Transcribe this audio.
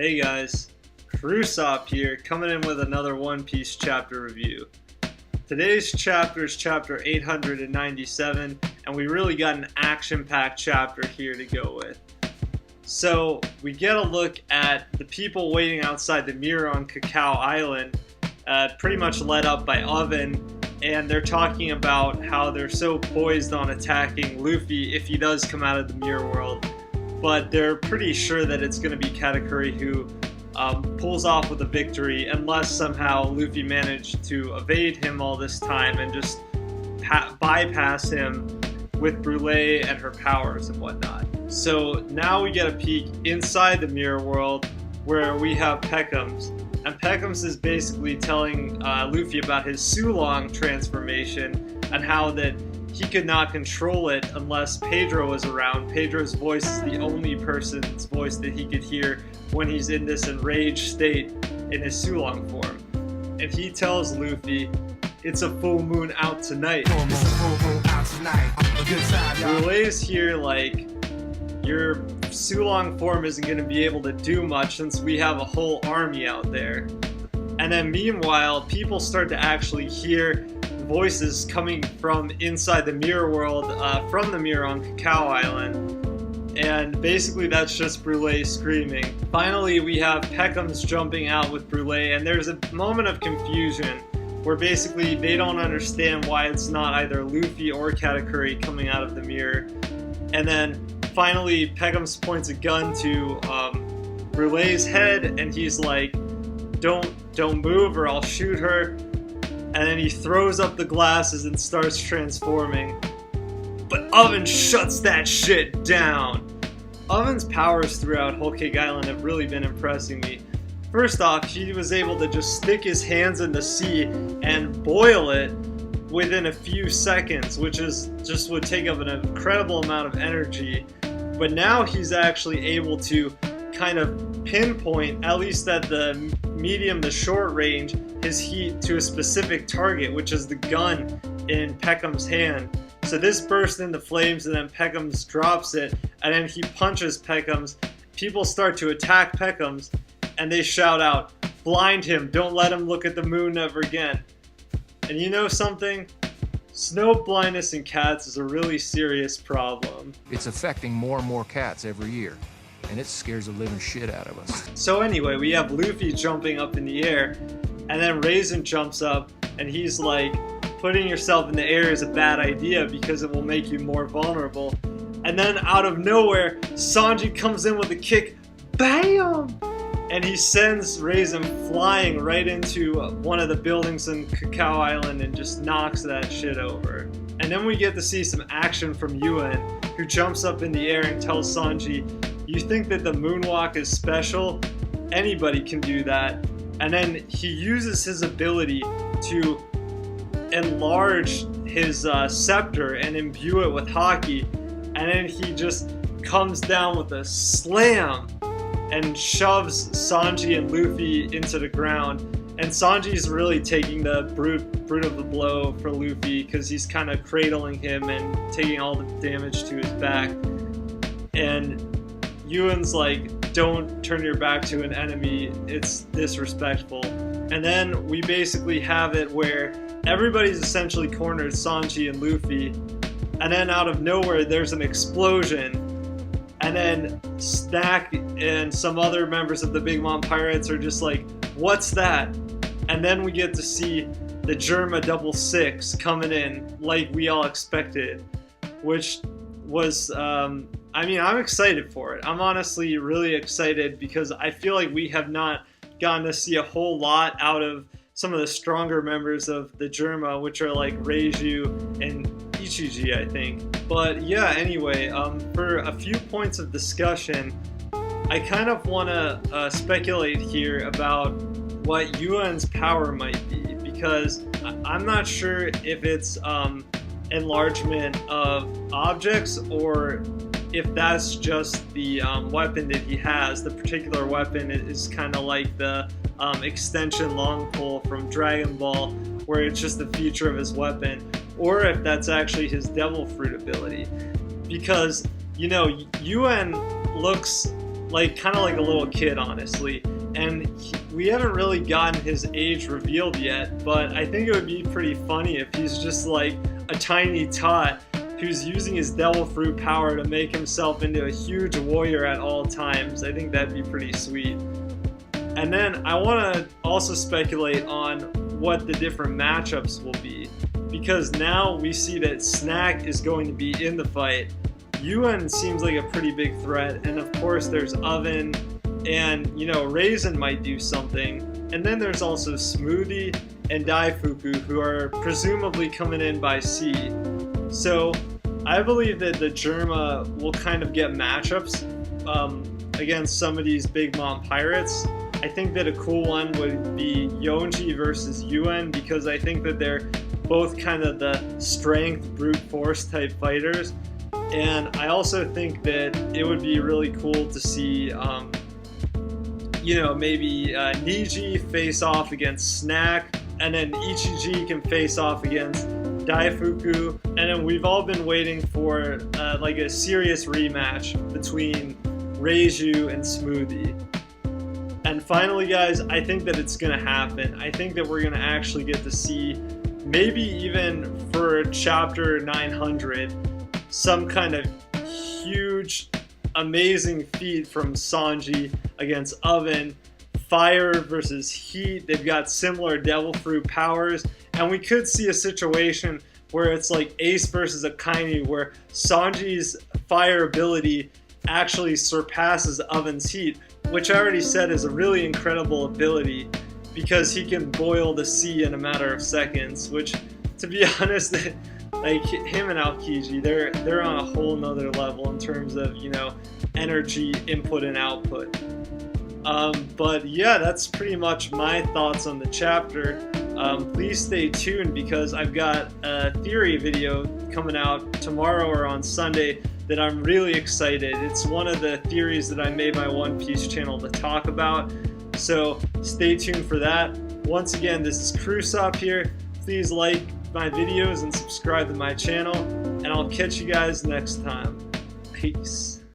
Hey guys, Krusop here, coming in with another One Piece chapter review. Today's chapter is chapter 897, and we really got an action-packed chapter here to go with. So, we get a look at the people waiting outside the mirror on Cacao Island, pretty much led up by Oven, and they're talking about how they're so poised on attacking Luffy if he does come out of the mirror world. But they're pretty sure that it's going to be Katakuri who pulls off with a victory, unless somehow Luffy managed to evade him all this time and just bypass him with Brûlée and her powers and whatnot. So now we get a peek inside the mirror world where we have Pekoms. And Pekoms is basically telling Luffy about his Sulong transformation and how that he could not control it unless Pedro was around. Pedro's voice is the only person's voice that he could hear when he's in this enraged state in his Sulong form. And he tells Luffy, "It's a full moon out tonight." Brûlée's here like, your Sulong form isn't going to be able to do much since we have a whole army out there. And then meanwhile, people start to actually hear voices coming from inside the mirror world, from the mirror on Cacao Island, and basically that's just Brûlée screaming. Finally, we have Pekoms jumping out with Brûlée, and there's a moment of confusion where basically they don't understand why it's not either Luffy or Katakuri coming out of the mirror. And then finally Pekoms points a gun to Brûlée's head, and he's like, don't move or I'll shoot her. And then he throws up the glasses and starts transforming. But Oven shuts that shit down. Oven's powers throughout Whole Cake Island have really been impressing me. First off, he was able to just stick his hands in the sea and boil it within a few seconds, which is just would take up an incredible amount of energy. But now he's actually able to kind of pinpoint, at least at the medium to short range, his heat to a specific target, which is the gun in Pekoms' hand. So this bursts into flames, and then Pekoms drops it, and then he punches Pekoms. People start to attack Pekoms, and they shout out, "Blind him, don't let him look at the moon ever again." And you know something? Snow blindness in cats is a really serious problem. It's affecting more and more cats every year, and it scares the living shit out of us. So anyway, we have Luffy jumping up in the air, and then Raisin jumps up, and he's like, putting yourself in the air is a bad idea because it will make you more vulnerable. And then out of nowhere, Sanji comes in with a kick, BAM! And he sends Raisin flying right into one of the buildings in Cacao Island and just knocks that shit over. And then we get to see some action from Yuen, who jumps up in the air and tells Sanji, "You think that the moonwalk is special? Anybody can do that." And then he uses his ability to enlarge his scepter and imbue it with Haki, and then he just comes down with a slam and shoves Sanji and Luffy into the ground. And Sanji's really taking the brunt of the blow for Luffy because he's kind of cradling him and taking all the damage to his back. And Yuen's like, "Don't turn your back to an enemy, it's disrespectful." And then we basically have it where everybody's essentially cornered Sanji and Luffy, and then out of nowhere there's an explosion, and then Snack and some other members of the Big Mom Pirates are just like, "What's that?" And then we get to see the Germa 66 coming in like we all expected, which was I'm excited for it. I'm honestly really excited because I feel like we have not gotten to see a whole lot out of some of the stronger members of the Germa, which are like Reiju and Ichiji, I think. But yeah, anyway, for a few points of discussion, I kind of want to speculate here about what Yuen's power might be, because I'm not sure if it's enlargement of objects or if that's just the weapon that he has. The particular weapon is kind of like the extension long pull from Dragon Ball, where it's just the feature of his weapon, or if that's actually his Devil Fruit ability. Because, you know, Yuen looks like kind of like a little kid, honestly. And we haven't really gotten his age revealed yet, but I think it would be pretty funny if he's just like a tiny tot who's using his devil fruit power to make himself into a huge warrior at all times. I think that'd be pretty sweet. And then I want to also speculate on what the different matchups will be, because now we see that Snack is going to be in the fight. Yuen seems like a pretty big threat, and of course there's Oven, and you know, Raisin might do something. And then there's also Smoothie and Daifuku, who are presumably coming in by sea. So I believe that the Germa will kind of get matchups against some of these Big Mom pirates. I think that a cool one would be Yonji versus Yuen, because I think that they're both kind of the strength, brute force type fighters. And I also think that it would be really cool to see, you know, maybe Niji face off against Snack, and then Ichiji can face off against Daifuku. And then we've all been waiting for like a serious rematch between Reiju and Smoothie. And finally, guys, I think that it's going to happen. I think that we're going to actually get to see, maybe even for chapter 900, some kind of huge, amazing feat from Sanji against Oven. Fire versus heat. They've got similar devil fruit powers. And we could see a situation where it's like Ace versus Akainu, where Sanji's fire ability actually surpasses Oven's heat, which I already said is a really incredible ability, because he can boil the sea in a matter of seconds, which, to be honest, like him and Aokiji, they're on a whole nother level in terms of, you know, energy input and output. But yeah, that's pretty much my thoughts on the chapter. Please stay tuned, because I've got a theory video coming out tomorrow or on Sunday that I'm really excited. It's one of the theories that I made my One Piece channel to talk about, so stay tuned for that. Once again, this is Krusop here. Please like my videos and subscribe to my channel, and I'll catch you guys next time. Peace.